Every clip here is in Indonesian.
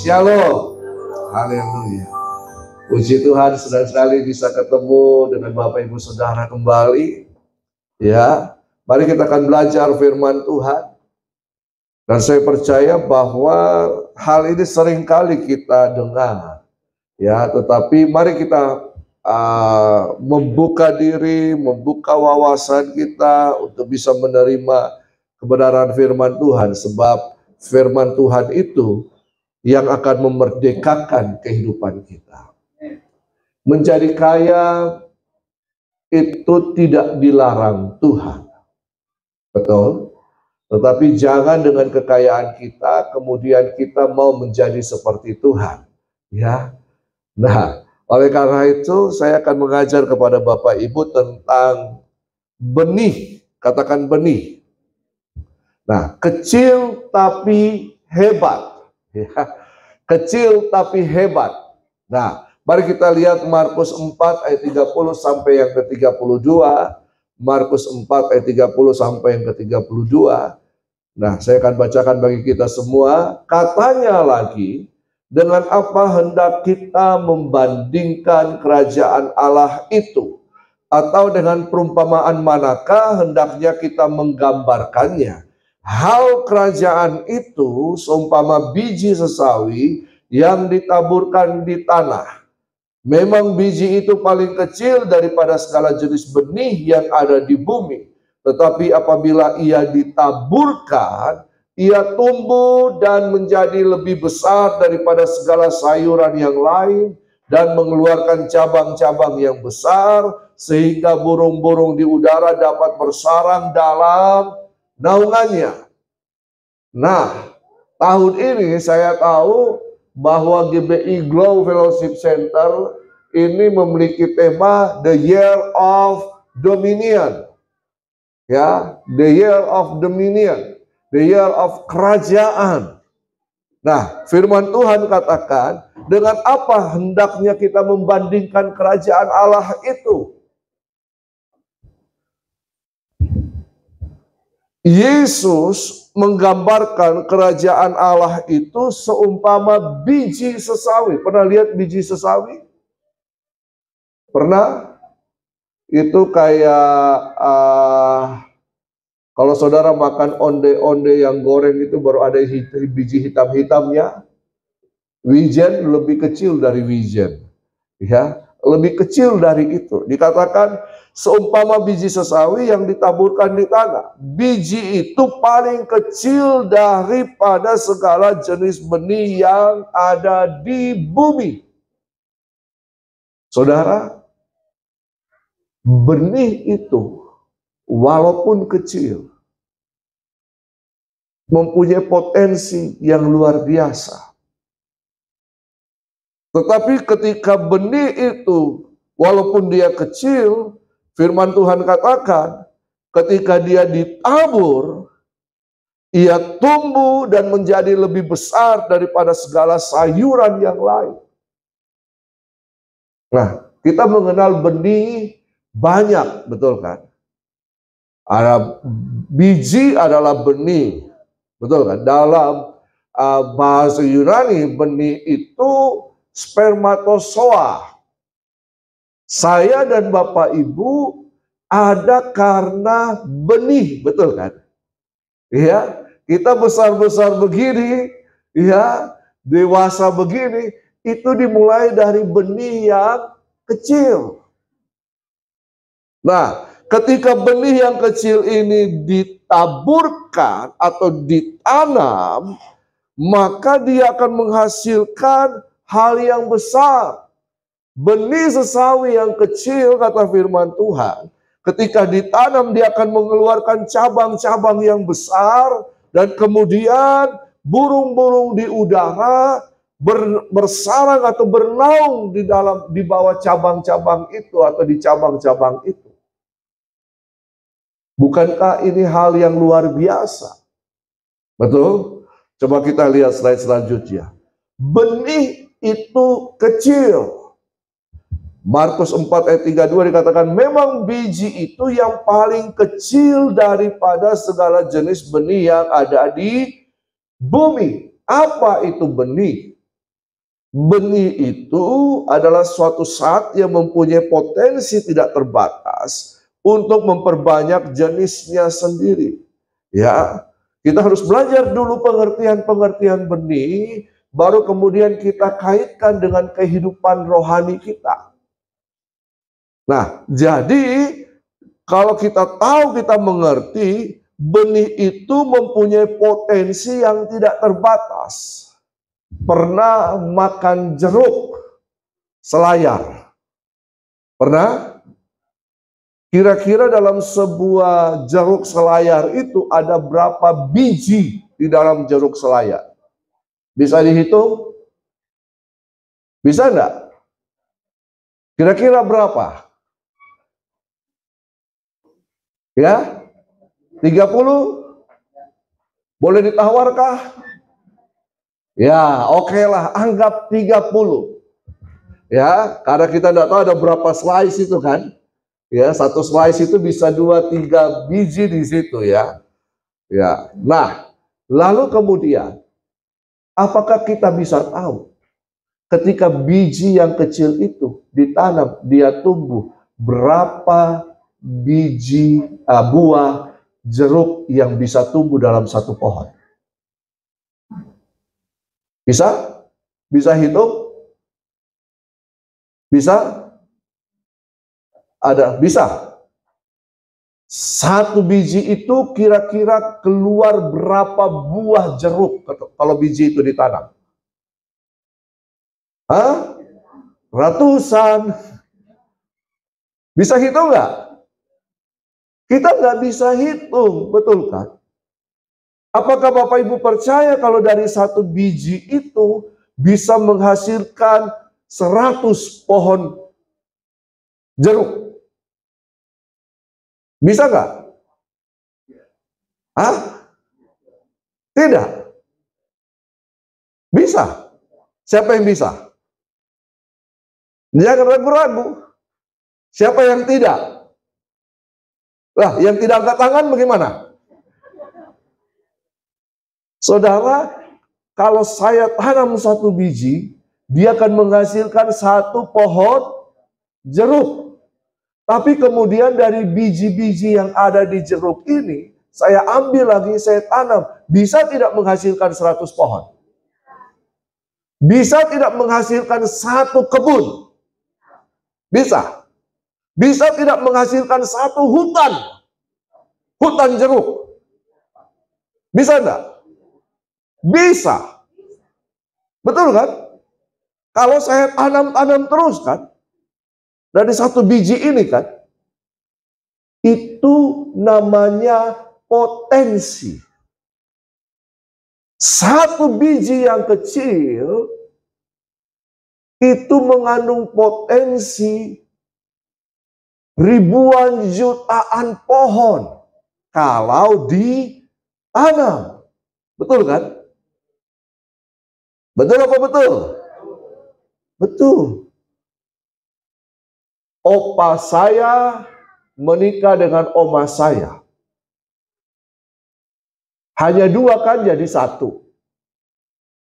Shalom. Haleluya. Puji Tuhan, senang sekali bisa ketemu dengan Bapak Ibu Saudara kembali. Ya, mari kita akan belajar firman Tuhan. Dan saya percaya bahwa hal ini seringkali kita dengar. Ya, tetapi mari kita membuka diri, membuka wawasan kita untuk bisa menerima kebenaran firman Tuhan. Sebab firman Tuhan itu yang akan memerdekakan kehidupan kita. Menjadi kaya itu tidak dilarang Tuhan. Betul? Tetapi jangan dengan kekayaan kita kemudian kita mau menjadi seperti Tuhan. Ya. Nah, oleh karena itu saya akan mengajar kepada Bapak Ibu tentang benih. Katakan benih. Nah, kecil tapi hebat. Ya. Kecil tapi hebat. Nah, mari kita lihat Markus 4 ayat 30 sampai yang ke-32. Markus 4 ayat 30 sampai yang ke-32. Nah, saya akan bacakan bagi kita semua. Katanya lagi, dengan apa hendak kita membandingkan kerajaan Allah itu? Atau dengan perumpamaan manakah hendaknya kita menggambarkannya? Hal kerajaan itu seumpama biji sesawi yang ditaburkan di tanah. Memang biji itu paling kecil daripada segala jenis benih yang ada di bumi. Tetapi apabila ia ditaburkan, ia tumbuh dan menjadi lebih besar daripada segala sayuran yang lain dan mengeluarkan cabang-cabang yang besar, sehingga burung-burung di udara dapat bersarang dalam naungannya. Nah, tahun ini saya tahu bahwa GBI Glow Fellowship Center ini memiliki tema The Year of Dominion. Ya, The Year of Dominion, The Year of Kerajaan. Nah, firman Tuhan katakan, dengan apa hendaknya kita membandingkan kerajaan Allah itu? Yesus menggambarkan kerajaan Allah itu seumpama biji sesawi. Pernah lihat biji sesawi? Pernah? Itu kayak kalau saudara makan onde-onde yang goreng itu baru ada biji hitam-hitamnya. Wijen lebih kecil dari wijen. Ya, lebih kecil dari itu. Dikatakan seumpama biji sesawi yang ditaburkan di tanah. Biji itu paling kecil daripada segala jenis benih yang ada di bumi. Saudara, benih itu walaupun kecil mempunyai potensi yang luar biasa. Tetapi ketika benih itu walaupun dia kecil, firman Tuhan katakan, ketika dia ditabur, ia tumbuh dan menjadi lebih besar daripada segala sayuran yang lain. Nah, kita mengenal benih banyak, betul kan? Ada biji adalah benih, betul kan? Dalam bahasa Yunani, benih itu spermatozoa. Saya dan Bapak Ibu ada karena benih, betul kan? Ya, kita besar-besar begini, ya, dewasa begini, itu dimulai dari benih yang kecil. Nah, ketika benih yang kecil ini ditaburkan atau ditanam, maka dia akan menghasilkan hal yang besar. Benih sesawi yang kecil, kata firman Tuhan, ketika ditanam dia akan mengeluarkan cabang-cabang yang besar, dan kemudian burung-burung di udara bersarang atau bernaung di bawah cabang-cabang itu atau di cabang-cabang itu. Bukankah ini hal yang luar biasa? Betul? Coba kita lihat slide selanjutnya. Benih itu kecil. Markus 4 ayat 32 dikatakan, memang biji itu yang paling kecil daripada segala jenis benih yang ada di bumi. Apa itu benih? Benih itu adalah suatu saat yang mempunyai potensi tidak terbatas untuk memperbanyak jenisnya sendiri. Ya, kita harus belajar dulu pengertian-pengertian benih, baru kemudian kita kaitkan dengan kehidupan rohani kita. Nah, jadi kalau kita tahu, kita mengerti, benih itu mempunyai potensi yang tidak terbatas. Pernah makan jeruk selayar? Pernah? Kira-kira dalam sebuah jeruk selayar itu ada berapa biji di dalam jeruk selayar? Bisa dihitung? Bisa enggak? Kira-kira berapa? Ya? 30? Boleh ditawarkah? Ya, oke lah, anggap 30. Ya, karena kita tidak tahu ada berapa slice itu kan. Ya, satu slice itu bisa 2-3 biji di situ ya. Ya. Nah, lalu kemudian apakah kita bisa tahu ketika biji yang kecil itu ditanam, dia tumbuh, berapa biji buah jeruk yang bisa tumbuh dalam satu pohon? Bisa? Bisa hitung? Bisa? Ada? Bisa? Satu biji itu kira-kira keluar berapa buah jeruk kalau biji itu ditanam? Hah? Ratusan. Bisa hitung nggak? Kita nggak bisa hitung, betul kan? Apakah Bapak Ibu percaya kalau dari satu biji itu bisa menghasilkan 100 pohon jeruk? Bisa nggak? Hah? Tidak. Bisa. Siapa yang bisa? Jangan ragu-ragu. Siapa yang tidak? Lah, yang tidak angkat tangan bagaimana? Saudara, kalau saya tanam satu biji, dia akan menghasilkan satu pohon jeruk. Tapi kemudian dari biji-biji yang ada di jeruk ini, saya ambil lagi, saya tanam. Bisa tidak menghasilkan 100 pohon? Bisa tidak menghasilkan satu kebun? Bisa. Bisa tidak menghasilkan satu hutan? Hutan jeruk? Bisa enggak? Bisa. Betul kan? Kalau saya tanam-tanam terus kan, dari satu biji ini kan, itu namanya potensi. Satu biji yang kecil itu mengandung potensi ribuan jutaan pohon kalau ditanam. Betul kan? Betul apa betul? Betul. Opa saya menikah dengan oma saya. Hanya 2 kan jadi 1.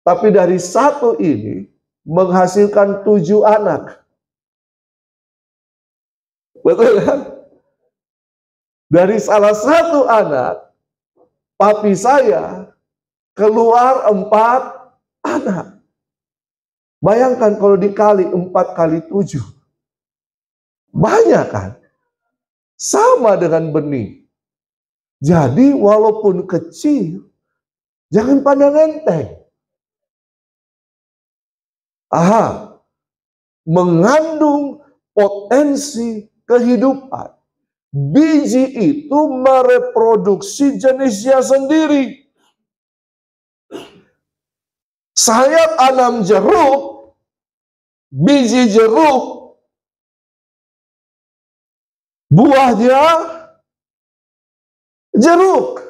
Tapi dari 1 ini menghasilkan 7 anak. Betul kan? Dari salah satu anak, papi saya keluar 4 anak. Bayangkan kalau dikali 4 kali 7. Banyak kan? Sama dengan benih. Jadi walaupun kecil, jangan pandang enteng. Mengandung potensi kehidupan. Biji itu mereproduksi jenisnya sendiri. Saya tanam jeruk, biji jeruk, buahnya jeruk.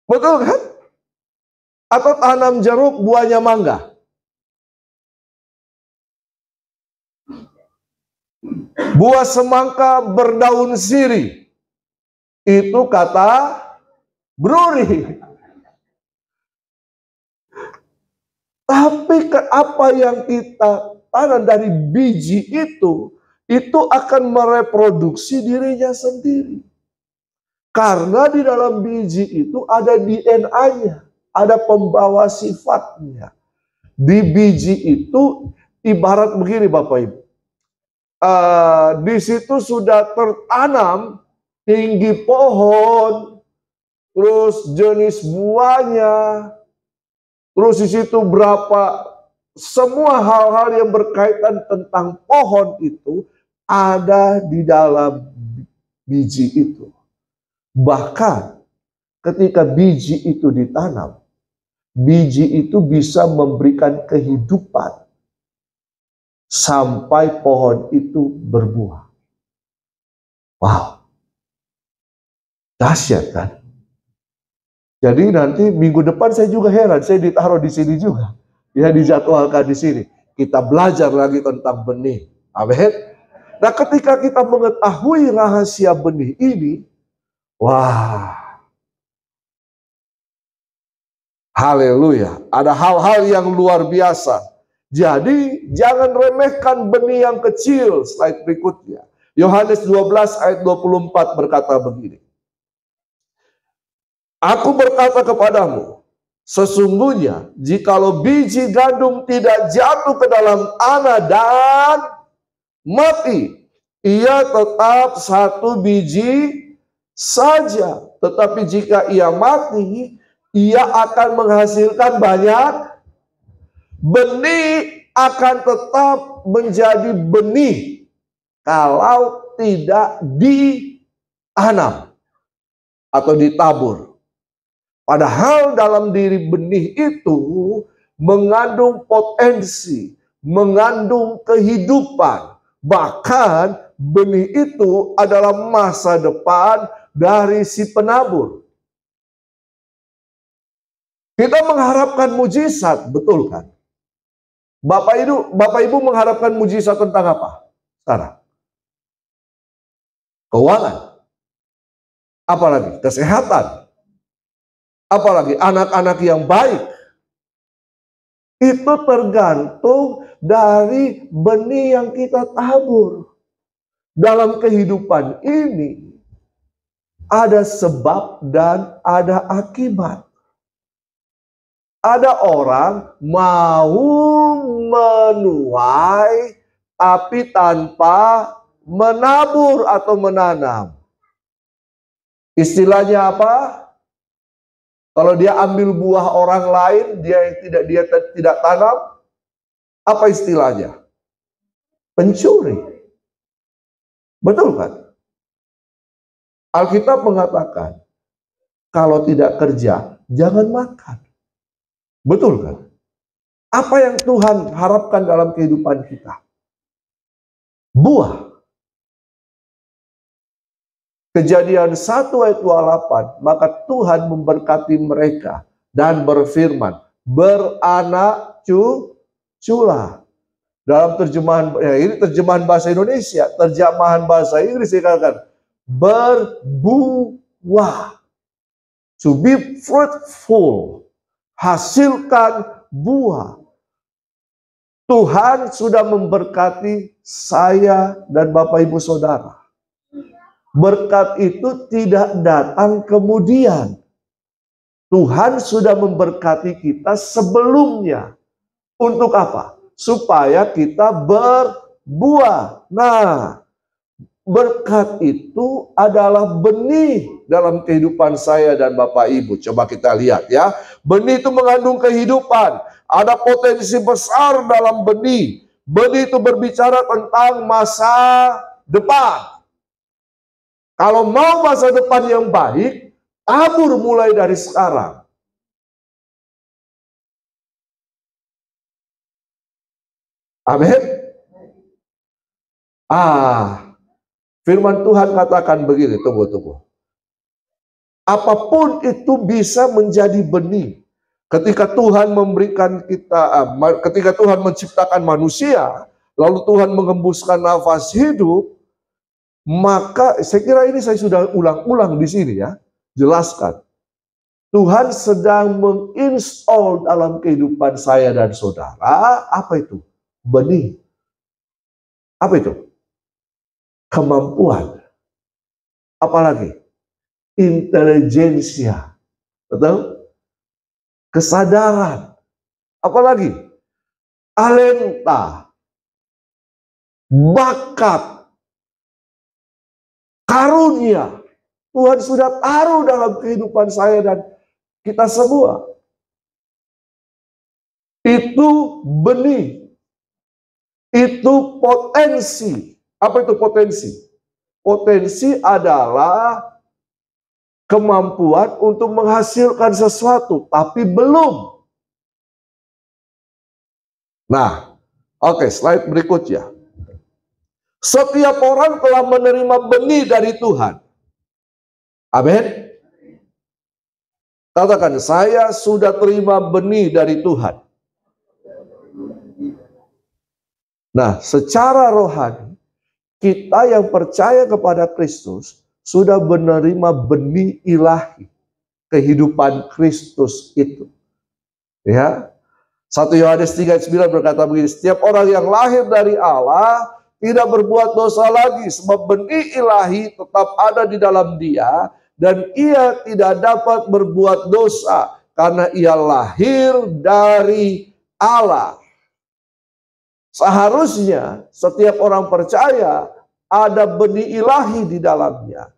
Betul kan? Atau tanam jeruk, buahnya mangga. Buah semangka berdaun sirih. Itu kata Bruri. Tahu Tapi apa yang kita tanam dari biji itu akan mereproduksi dirinya sendiri. Karena di dalam biji itu ada DNA-nya, ada pembawa sifatnya. Di biji itu ibarat begini Bapak Ibu. Di situ sudah tertanam tinggi pohon, terus jenis buahnya, terus di situ berapa, semua hal-hal yang berkaitan tentang pohon itu ada di dalam biji itu. Bahkan ketika biji itu ditanam, biji itu bisa memberikan kehidupan sampai pohon itu berbuah. Wow, dahsyat kan? Jadi nanti minggu depan saya juga heran, saya ditaruh di sini juga. Ya, dijadwalkan di sini. Kita belajar lagi tentang benih. Amin. Nah, ketika kita mengetahui rahasia benih ini, wah, haleluya. Ada hal-hal yang luar biasa. Jadi, jangan remehkan benih yang kecil. Slide berikutnya. Yohanes 12 ayat 24 berkata begini. Aku berkata kepadamu, sesungguhnya jikalau biji gandum tidak jatuh ke dalam tanah dan mati, ia tetap satu biji saja. Tetapi jika ia mati, ia akan menghasilkan banyak. Benih akan tetap menjadi benih kalau tidak ditanam atau ditabur. Padahal dalam diri benih itu mengandung potensi, mengandung kehidupan. Bahkan benih itu adalah masa depan dari si penabur. Kita mengharapkan mujizat, betul kan? Bapak Ibu mengharapkan mujizat tentang apa sekarang? Keuangan. Apalagi kesehatan. Apalagi anak-anak yang baik. Itu tergantung dari benih yang kita tabur. Dalam kehidupan ini ada sebab dan ada akibat. Ada orang mau menuai tapi tanpa menabur atau menanam. Istilahnya apa? Kalau dia ambil buah orang lain, dia tidak tanam, apa istilahnya? Pencuri. Betul kan? Alkitab mengatakan, kalau tidak kerja, jangan makan. Betul kan? Apa yang Tuhan harapkan dalam kehidupan kita? Buah. Kejadian 1 ayat 28, maka Tuhan memberkati mereka dan berfirman, beranak cuculah. Dalam terjemahan, ini terjemahan bahasa Indonesia, terjemahan bahasa Inggris dikatakan berbuah. To be fruitful. Hasilkan buah. Tuhan sudah memberkati saya dan Bapak Ibu Saudara. Berkat itu tidak datang kemudian. Tuhan sudah memberkati kita sebelumnya. Untuk apa? Supaya kita berbuah. Nah, berkat itu adalah benih dalam kehidupan saya dan Bapak Ibu. Coba kita lihat ya. Benih itu mengandung kehidupan. Ada potensi besar dalam benih. Benih itu berbicara tentang masa depan. Kalau mau masa depan yang baik, tabur mulai dari sekarang. Amin. Firman Tuhan katakan begini, tunggu. Apapun itu bisa menjadi benih. Ketika Tuhan memberikan kita, ketika Tuhan menciptakan manusia, lalu Tuhan mengembuskan nafas hidup, maka saya kira ini saya sudah ulang-ulang di sini ya, jelaskan. Tuhan sedang menginstall dalam kehidupan saya dan saudara, apa itu? Benih. Apa itu? Kemampuan. Apalagi? Intelijensia. Betul? Kesadaran. Apalagi? Talenta. Bakat. Karunia. Tuhan sudah taruh dalam kehidupan saya dan kita semua. Itu benih. Itu potensi. Apa itu potensi? Potensi adalah kemampuan untuk menghasilkan sesuatu, tapi belum. Nah, oke, slide berikutnya. Setiap orang telah menerima benih dari Tuhan. Amin. Katakan, saya sudah terima benih dari Tuhan. Nah, secara rohani, kita yang percaya kepada Kristus sudah menerima benih ilahi. Kehidupan Kristus itu. Ya. 1 Yohanes 3:9 berkata begini, setiap orang yang lahir dari Allah tidak berbuat dosa lagi, sebab benih ilahi tetap ada di dalam dia, dan ia tidak dapat berbuat dosa, karena ia lahir dari Allah. Seharusnya setiap orang percaya ada benih ilahi di dalamnya.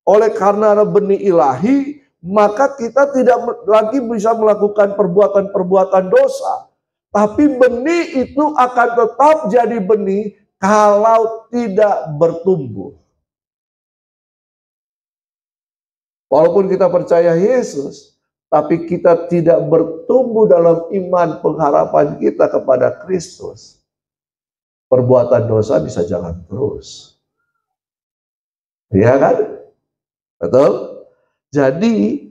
Oleh karena ada benih ilahi, maka kita tidak lagi bisa melakukan perbuatan-perbuatan dosa. Tapi benih itu akan tetap jadi benih kalau tidak bertumbuh. Walaupun kita percaya Yesus, tapi kita tidak bertumbuh dalam iman pengharapan kita kepada Kristus, perbuatan dosa bisa jalan terus. Iya kan? Betul? Jadi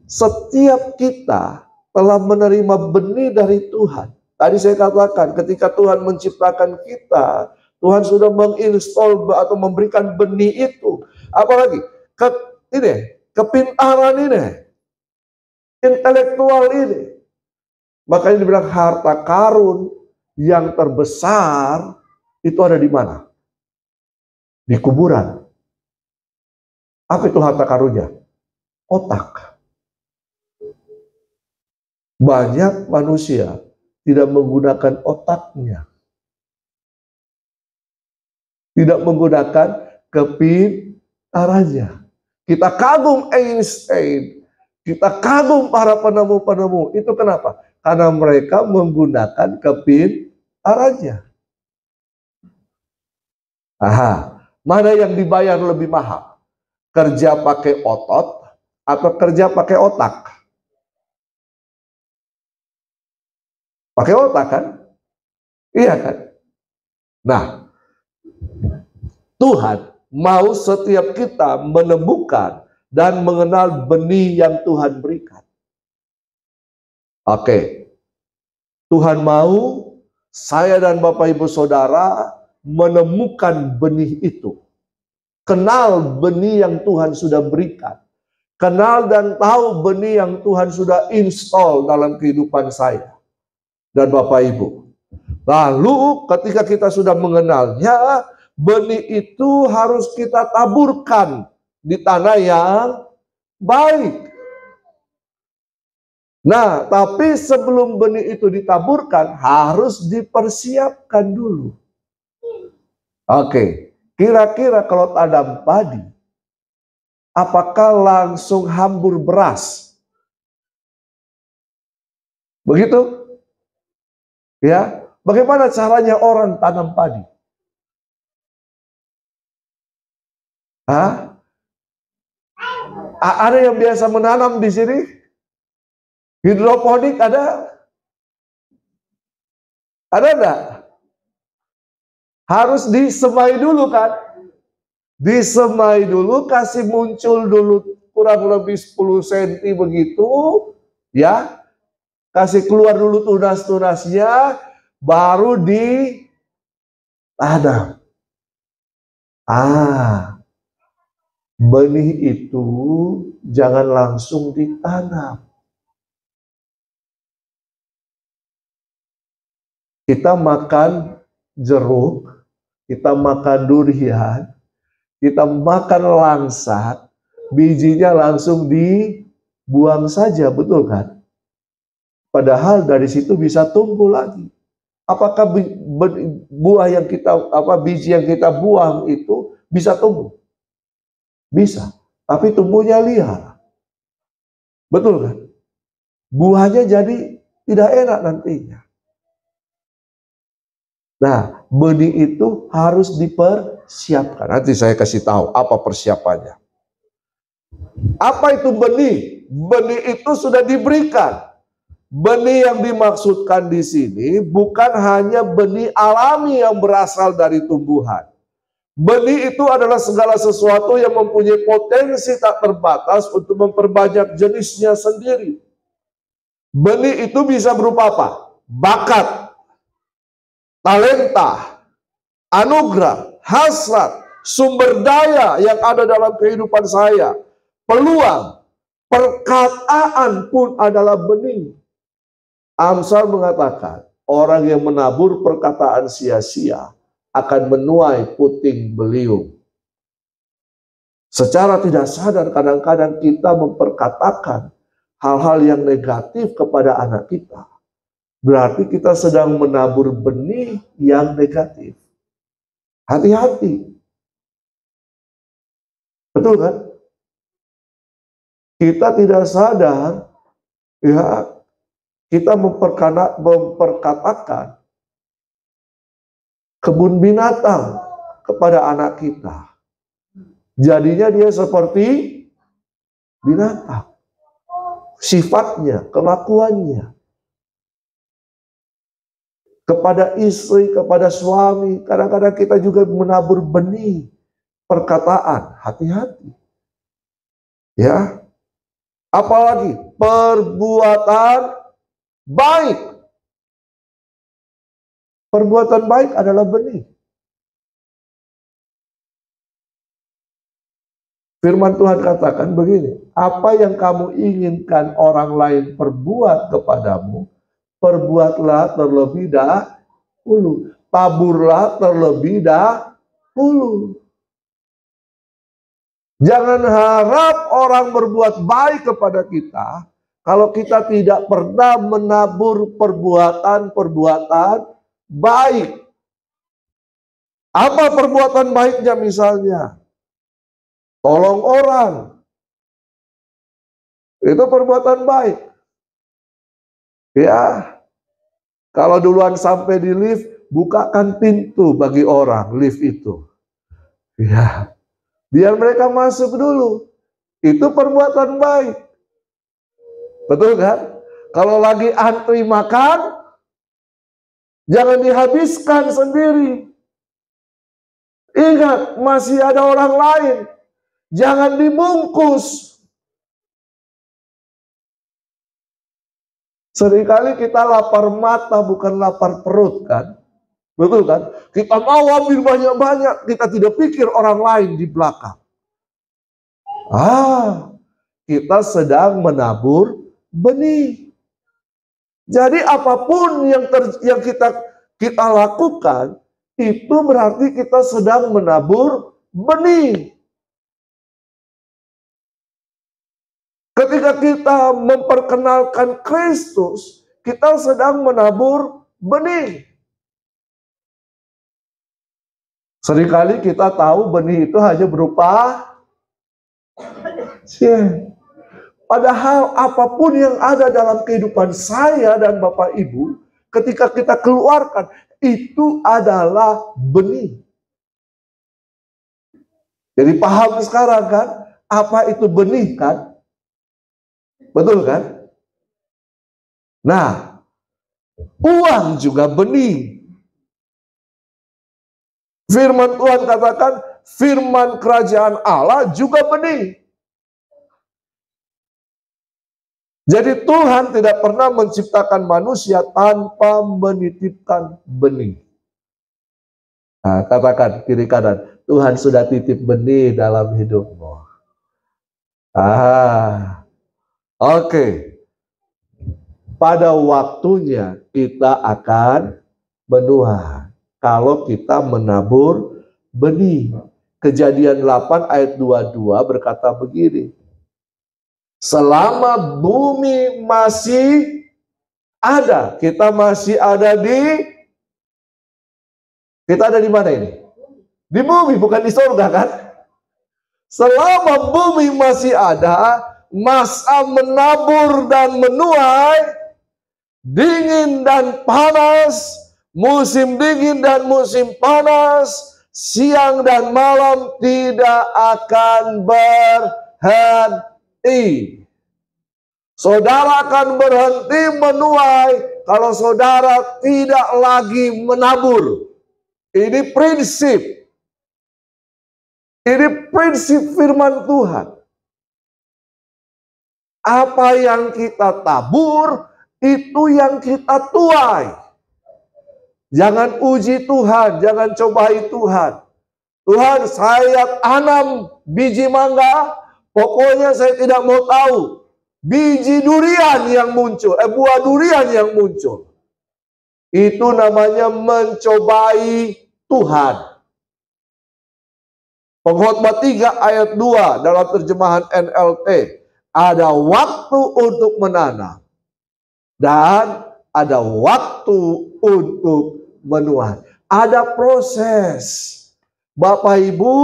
setiap kita telah menerima benih dari Tuhan. Tadi saya katakan ketika Tuhan menciptakan kita, Tuhan sudah menginstall atau memberikan benih itu. Apalagi kepintaran ini, intelektual ini. Makanya dibilang harta karun yang terbesar itu ada di mana? Di kuburan. Apa itu harta karunnya? Otak. Banyak manusia tidak menggunakan otaknya. Tidak menggunakan kepintarannya. Kita kagum Einstein. Kita kagum para penemu-penemu. Itu kenapa? Karena mereka menggunakan kepintarannya. Aha, mana yang dibayar lebih mahal? Kerja pakai otot atau kerja pakai otak? Pakai otak kan? Iya kan? Nah, Tuhan mau setiap kita menemukan dan mengenal benih yang Tuhan berikan. Oke. Tuhan mau saya dan Bapak Ibu Saudara menemukan benih itu. Kenal benih yang Tuhan sudah berikan. Kenal dan tahu benih yang Tuhan sudah install dalam kehidupan saya dan Bapak Ibu. Lalu ketika kita sudah mengenalnya, benih itu harus kita taburkan di tanah yang baik. Nah, tapi sebelum benih itu ditaburkan, harus dipersiapkan dulu. Oke, kira-kira kalau tanam padi, apakah langsung hambur beras? Begitu? Ya, bagaimana caranya orang tanam padi? Hah? Ada yang biasa menanam di sini? Hidroponik ada? Ada enggak? Harus disemai dulu kan? Disemai dulu, kasih muncul dulu kurang lebih 10 cm begitu, ya. Kasih keluar dulu tunas-tunasnya, baru ditanam. Benih itu jangan langsung ditanam. Kita makan jeruk, kita makan durian, kita makan langsat, bijinya langsung dibuang saja, betul kan? Padahal dari situ bisa tumbuh lagi. Apakah buah yang biji yang kita buang itu bisa tumbuh? Bisa, tapi tumbuhnya liar. Betul kan? Buahnya jadi tidak enak nantinya. Nah, benih itu harus dipersiapkan. Nanti saya kasih tahu apa persiapannya. Apa itu benih? Benih itu sudah diberikan. Benih yang dimaksudkan di sini bukan hanya benih alami yang berasal dari tumbuhan. Benih itu adalah segala sesuatu yang mempunyai potensi tak terbatas untuk memperbanyak jenisnya sendiri. Benih itu bisa berupa apa? Bakat, talenta, anugerah, hasrat, sumber daya yang ada dalam kehidupan saya, peluang, perkataan pun adalah benih. Amsal mengatakan, orang yang menabur perkataan sia-sia akan menuai puting beliung. Secara tidak sadar kadang-kadang kita memperkatakan hal-hal yang negatif kepada anak kita. Berarti kita sedang menabur benih yang negatif. Hati-hati. Betul kan? Kita tidak sadar, ya, kita memperkatakan kebun binatang kepada anak kita. Jadinya dia seperti binatang. Sifatnya, kelakuannya. Kepada istri, kepada suami, kadang-kadang kita juga menabur benih perkataan. Hati-hati. Ya. Apalagi perbuatan baik. Perbuatan baik adalah benih. Firman Tuhan katakan begini, apa yang kamu inginkan orang lain perbuat kepadamu, perbuatlah terlebih dahulu. Taburlah terlebih dahulu. Jangan harap orang berbuat baik kepada kita, kalau kita tidak pernah menabur perbuatan-perbuatan baik. Apa perbuatan baiknya misalnya? Tolong orang. Itu perbuatan baik. Ya, kalau duluan sampai di lift, bukakan pintu bagi orang lift itu. Ya, biar mereka masuk dulu. Itu perbuatan baik. Betul kan? Kalau lagi antri makan, jangan dihabiskan sendiri. Ingat, masih ada orang lain. Jangan dibungkus. Seringkali kita lapar mata, bukan lapar perut kan? Betul kan? Kita mau ambil banyak-banyak, kita tidak pikir orang lain di belakang. Kita sedang menabur benih. Jadi apapun yang kita lakukan, itu berarti kita sedang menabur benih. Ketika kita memperkenalkan Kristus, kita sedang menabur benih. Seringkali kita tahu benih itu hanya berupa padahal apapun yang ada dalam kehidupan saya dan Bapak Ibu, ketika kita keluarkan, itu adalah benih. Jadi paham sekarang kan, apa itu benih kan? Betul kan? Nah, uang juga benih. Firman Tuhan katakan, firman kerajaan Allah juga benih. Jadi Tuhan tidak pernah menciptakan manusia tanpa menitipkan benih. Nah, katakan kiri kanan, Tuhan sudah titip benih dalam hidupmu. Oke. Pada waktunya kita akan menuai kalau kita menabur benih. Kejadian 8 ayat 22 berkata begini. Selama bumi masih ada, kita ada di mana ini? Di bumi, bukan di surga kan? Selama bumi masih ada, masa menabur dan menuai, dingin dan panas, musim dingin dan musim panas, siang dan malam tidak akan berhenti. Saudara akan berhenti menuai kalau saudara tidak lagi menabur. Ini prinsip. Ini prinsip firman Tuhan. Apa yang kita tabur, itu yang kita tuai. Jangan uji Tuhan, jangan cobai Tuhan. Tuhan, saya tanam biji mangga, pokoknya saya tidak mau tahu biji durian yang muncul, buah durian yang muncul. Itu namanya mencobai Tuhan. Pengkhotbah 3 ayat 2 dalam terjemahan NLT. Ada waktu untuk menanam dan ada waktu untuk menuai. Ada proses. Bapak Ibu,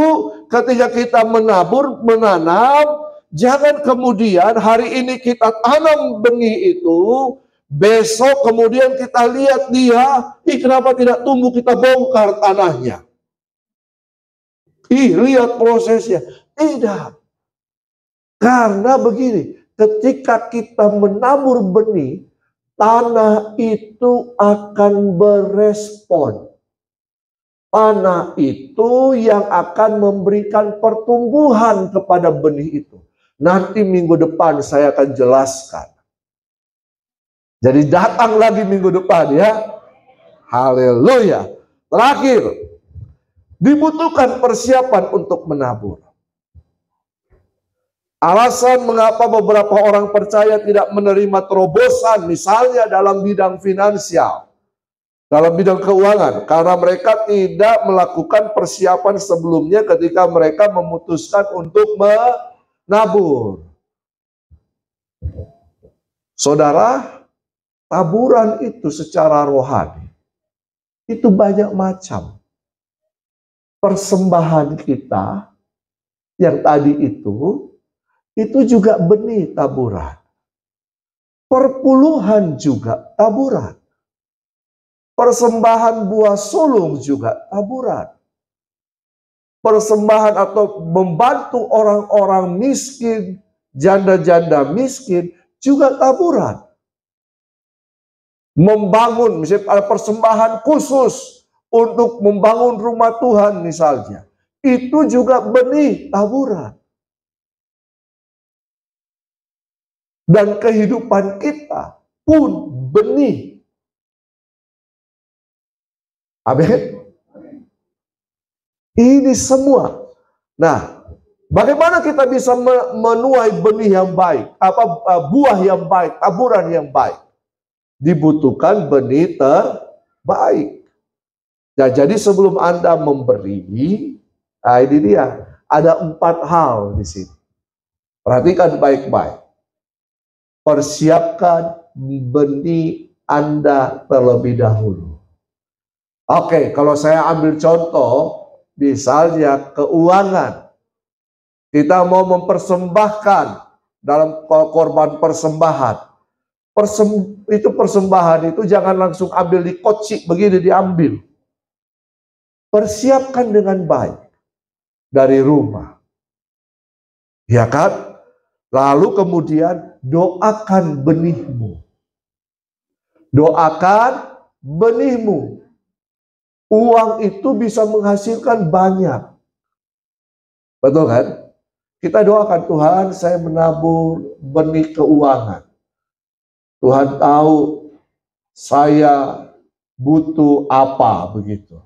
ketika kita menanam, jangan kemudian hari ini kita tanam benih itu, besok kemudian kita lihat dia, kenapa tidak tumbuh, kita bongkar tanahnya. Lihat prosesnya. Tidak. Karena begini, ketika kita menabur benih, tanah itu akan berespon. Tanah itu yang akan memberikan pertumbuhan kepada benih itu. Nanti minggu depan saya akan jelaskan. Jadi datang lagi minggu depan ya. Haleluya. Terakhir, dibutuhkan persiapan untuk menabur. Alasan mengapa beberapa orang percaya tidak menerima terobosan, misalnya dalam bidang finansial, dalam bidang keuangan, karena mereka tidak melakukan persiapan sebelumnya ketika mereka memutuskan untuk menabur. Saudara, taburan itu secara rohani, itu banyak macam. Persembahan kita yang tadi itu juga benih taburan. Perpuluhan juga taburan. Persembahan buah sulung juga taburan. Persembahan atau membantu orang-orang miskin, janda-janda miskin juga taburan. Membangun, misalnya persembahan khusus untuk membangun rumah Tuhan misalnya. Itu juga benih taburan. Dan kehidupan kita pun benih. Amin. Ini semua. Nah, bagaimana kita bisa menuai benih yang baik? Buah yang baik, taburan yang baik? Dibutuhkan benih terbaik. Nah, jadi sebelum Anda memberi, ini dia. Ada 4 hal di sini. Perhatikan baik-baik. Persiapkan benih Anda terlebih dahulu. Oke, kalau saya ambil contoh, misalnya keuangan. Kita mau mempersembahkan dalam korban persembahan. Persembahan itu jangan langsung ambil di kocik begini diambil. Persiapkan dengan baik dari rumah. Ya kan? Lalu kemudian doakan benihmu. Doakan benihmu. Uang itu bisa menghasilkan banyak. Betul kan? Kita doakan, Tuhan, saya menabur benih keuangan. Tuhan tahu saya butuh apa begitu.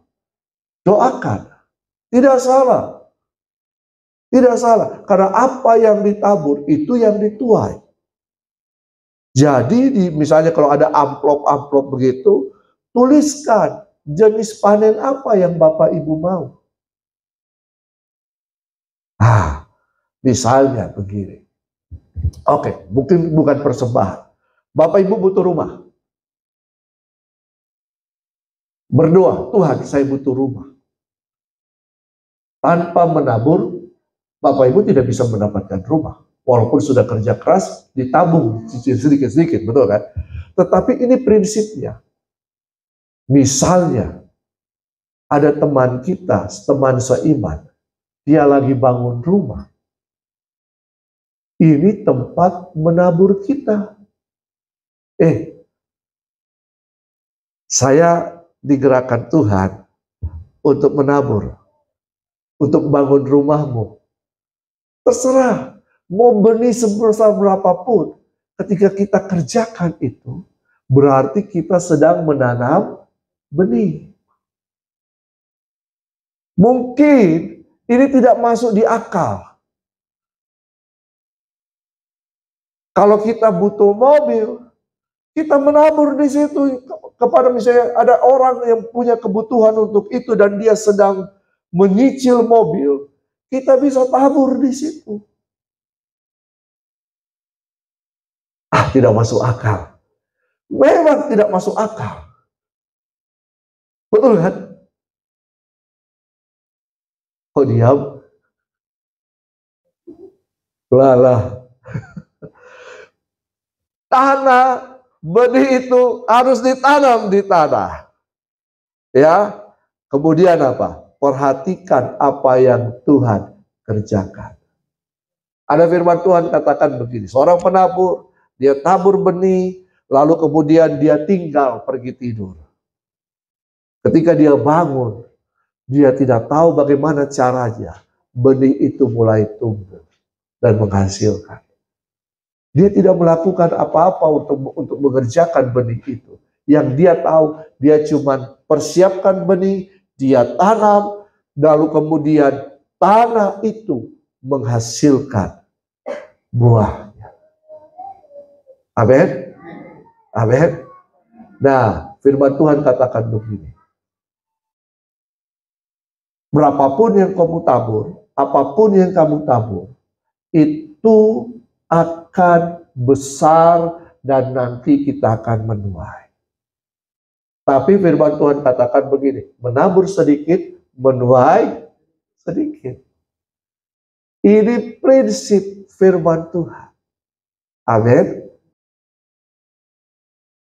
Doakan. Tidak salah. Tidak salah, karena apa yang ditabur itu yang dituai. Jadi misalnya kalau ada amplop-amplop begitu, tuliskan jenis panen apa yang Bapak Ibu mau. Misalnya begini. Oke, mungkin bukan persembahan. Bapak Ibu butuh rumah. Berdoa, Tuhan saya butuh rumah. Tanpa menabur, Bapak Ibu tidak bisa mendapatkan rumah. Walaupun sudah kerja keras, ditabung sedikit-sedikit, betul kan? Tetapi ini prinsipnya. Misalnya, ada teman kita, teman seiman, dia lagi bangun rumah. Ini tempat menabur kita. Saya digerakkan Tuhan untuk menabur, untuk bangun rumahmu. Terserah, mau benih sebesar berapapun, ketika kita kerjakan itu, berarti kita sedang menanam benih. Mungkin ini tidak masuk di akal. Kalau kita butuh mobil, kita menabur di situ kepada misalnya ada orang yang punya kebutuhan untuk itu dan dia sedang menyicil mobil, kita bisa tabur di situ. Tidak masuk akal. Memang tidak masuk akal. Betul kan? Kok diam? Lah. Tanah, benih itu harus ditanam di tanah. Ya, kemudian apa? Perhatikan apa yang Tuhan kerjakan. Ada firman Tuhan katakan begini, seorang penabur, dia tabur benih, lalu kemudian dia tinggal pergi tidur. Ketika dia bangun, dia tidak tahu bagaimana caranya benih itu mulai tumbuh dan menghasilkan. Dia tidak melakukan apa-apa untuk mengerjakan benih itu. Yang dia tahu, dia cuma persiapkan benih, dia tanam, lalu kemudian tanah itu menghasilkan buahnya. Amin. Amin. Nah, firman Tuhan katakan begini. Berapapun yang kamu tabur, apapun yang kamu tabur, itu akan besar dan nanti kita akan menuai. Tapi firman Tuhan katakan begini, menabur sedikit, menuai sedikit. Ini prinsip firman Tuhan. Amin.